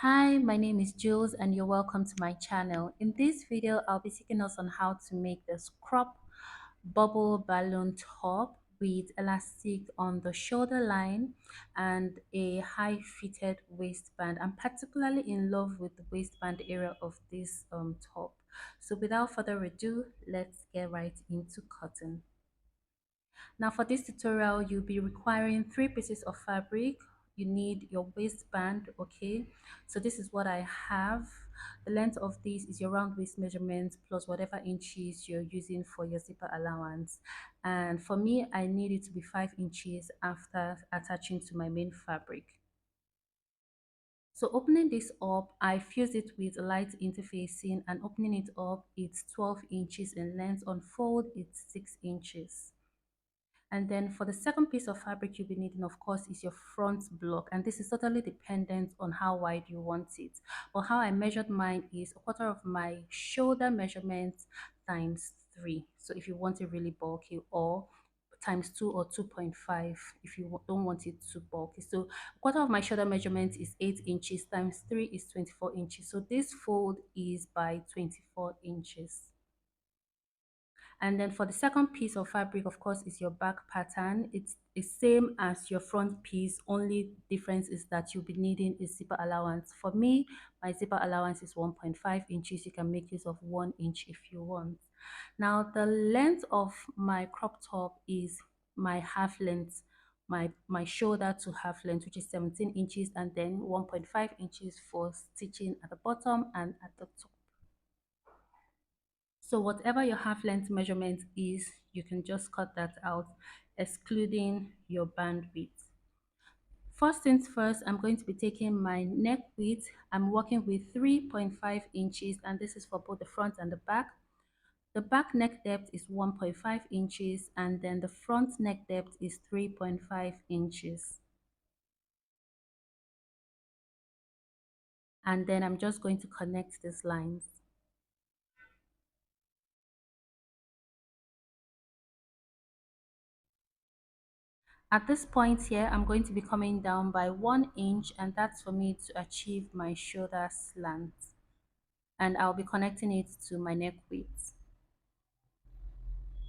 Hi, my name is Jules and you're welcome to my channel. In this video, I'll be taking us on how to make this crop bubble balloon top with elastic on the shoulder line and a high fitted waistband. I'm particularly in love with the waistband area of this top. So without further ado, let's get right into cutting. Now for this tutorial, you'll be requiring three pieces of fabric. You need your waistband, okay? So this is what I have. The length of this is your round waist measurement plus whatever inches you're using for your zipper allowance. And for me, I need it to be 5 inches after attaching to my main fabric. So opening this up, I fused it with light interfacing, and opening it up, it's 12 inches in length. On fold, it's 6 inches. And then for the second piece of fabric you'll be needing, of course, is your front block. And this is totally dependent on how wide you want it. But how I measured mine is a quarter of my shoulder measurement times 3. So if you want it really bulky, or times 2 or 2.5 if you don't want it too bulky. So a quarter of my shoulder measurement is 8 inches times 3 is 24 inches. So this fold is by 24 inches. And then for the second piece of fabric, of course, is your back pattern. It's the same as your front piece. Only difference is that you'll be needing a zipper allowance. For me, my zipper allowance is 1.5 inches. You can make use of 1 inch if you want. Now, the length of my crop top is my half length, my shoulder to half length, which is 17 inches, and then 1.5 inches for stitching at the bottom and at the top. So whatever your half length measurement is, you can just cut that out, excluding your band width. First things first, I'm going to be taking my neck width. I'm working with 3.5 inches, and this is for both the front and the back. The back neck depth is 1.5 inches, and then the front neck depth is 3.5 inches. And then I'm just going to connect these lines. At this point here, I'm going to be coming down by 1 inch, and that's for me to achieve my shoulder slant. And I'll be connecting it to my neck width.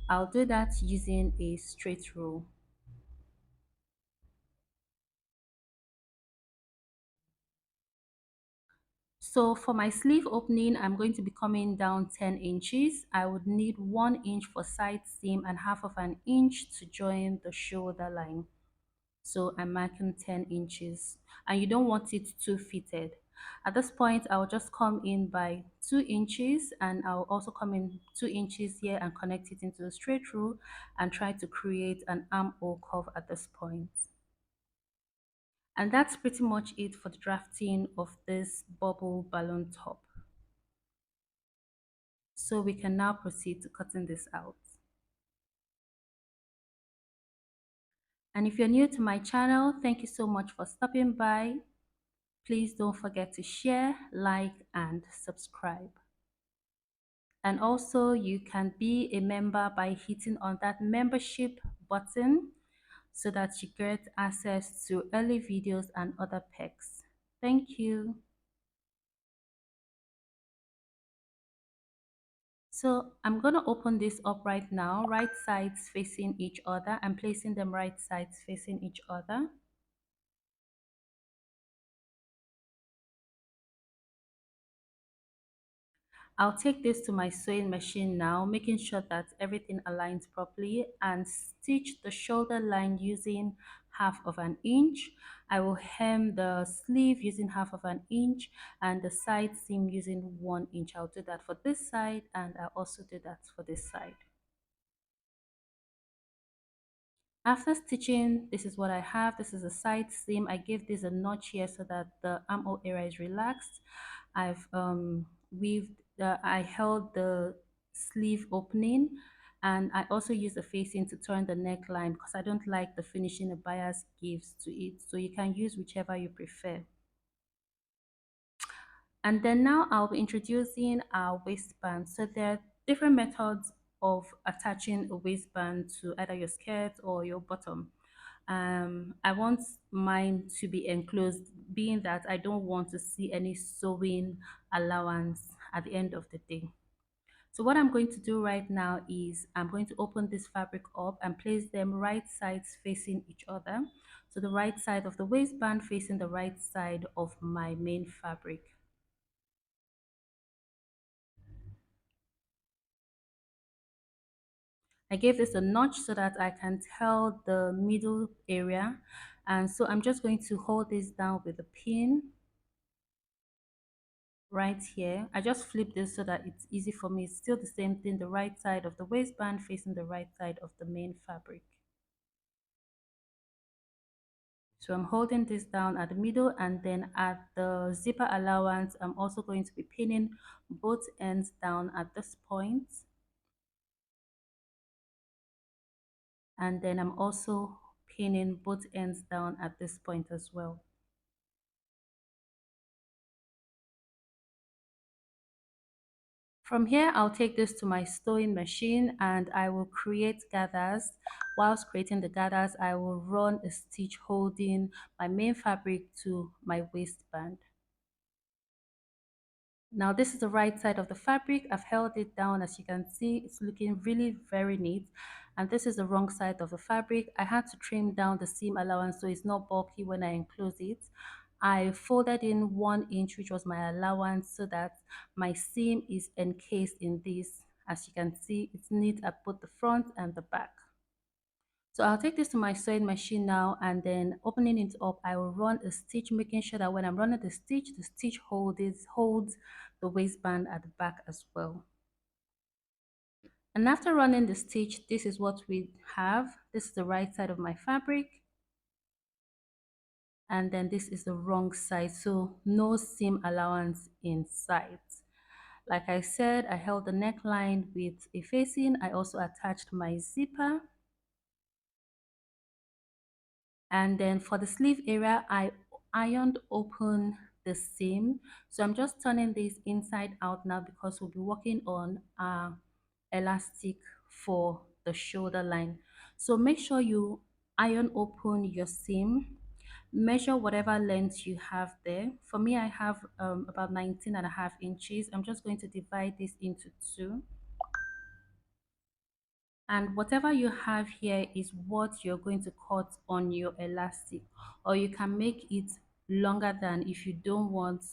I'll do that using a straight rule. So for my sleeve opening, I'm going to be coming down 10 inches. I would need 1 inch for side seam and half of an inch to join the shoulder line. So I'm marking 10 inches, and you don't want it too fitted. At this point, I'll just come in by 2 inches, and I'll also come in 2 inches here and connect it into a straight rule and try to create an armhole curve at this point. And that's pretty much it for the drafting of this bubble balloon top. So we can now proceed to cutting this out. And if you're new to my channel, thank you so much for stopping by. Please don't forget to share, like, and subscribe. And also you can be a member by hitting on that membership button so that you get access to early videos and other perks. Thank you. So I'm going to open this up right now, right sides facing each other. I'm placing them right sides facing each other. I'll take this to my sewing machine now, making sure that everything aligns properly, and stitch the shoulder line using half of an inch. I will hem the sleeve using half of an inch and the side seam using 1 inch. I'll do that for this side, and I'll also do that for this side. After stitching, this is what I have. This is a side seam. I gave this a notch here so that the armhole area is relaxed. I've I held the sleeve opening, and I also use the facing to turn the neckline because I don't like the finishing the bias gives to it. So you can use whichever you prefer. And then now I'll be introducing our waistband. So there are different methods of attaching a waistband to either your skirt or your bottom. I want mine to be enclosed, being that I don't want to see any sewing allowance at the end of the day. So what I'm going to do right now is I'm going to open this fabric up and place them right sides facing each other. So the right side of the waistband facing the right side of my main fabric. I gave this a notch so that I can tell the middle area. And so I'm just going to hold this down with a pin right here. I just flip this so that it's easy for me. It's still the same thing, the right side of the waistband facing the right side of the main fabric. So I'm holding this down at the middle, and then at the zipper allowance, I'm also going to be pinning both ends down at this point. And then I'm also pinning both ends down at this point as well. From here, I'll take this to my sewing machine and I will create gathers. Whilst creating the gathers, I will run a stitch holding my main fabric to my waistband. Now this is the right side of the fabric. I've held it down. As you can see, it's looking really very neat. And this is the wrong side of the fabric. I had to trim down the seam allowance so it's not bulky when I enclose it. I folded in 1 inch, which was my allowance, so that my seam is encased in this. As you can see, it's neat at both the front and the back. So I'll take this to my sewing machine now, and then opening it up, I will run a stitch, making sure that when I'm running the stitch holds the waistband at the back as well. And after running the stitch, this is what we have. This is the right side of my fabric, and then this is the wrong side, so no seam allowance in sight. Like I said, I held the neckline with a facing. I also attached my zipper. And then for the sleeve area, I ironed open the seam. So I'm just turning this inside out now because we'll be working on elastic for the shoulder line. So make sure you iron open your seam. Measure whatever length you have there. For me, I have about 19.5 inches. I'm just going to divide this into two, and whatever you have here is what you're going to cut on your elastic, or you can make it longer than if you don't want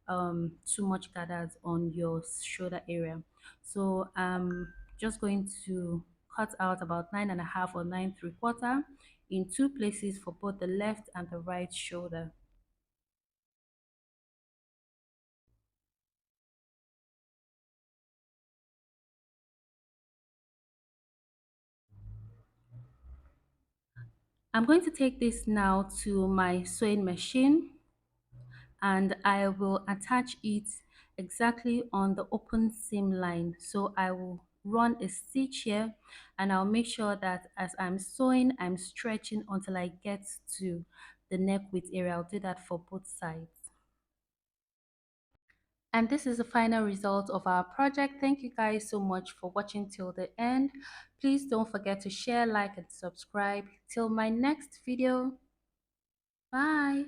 too much gathers on your shoulder area. So I'm just going to cut out about 9.5 or 9.75 in two places for both the left and the right shoulder. I'm going to take this now to my sewing machine, and I will attach it exactly on the open seam line. So I will run a stitch here, and I'll make sure that as I'm sewing, I'm stretching until I get to the neck width area. I'll do that for both sides. And this is the final result of our project. Thank you guys so much for watching till the end. Please don't forget to share, like, and subscribe. Till my next video. Bye.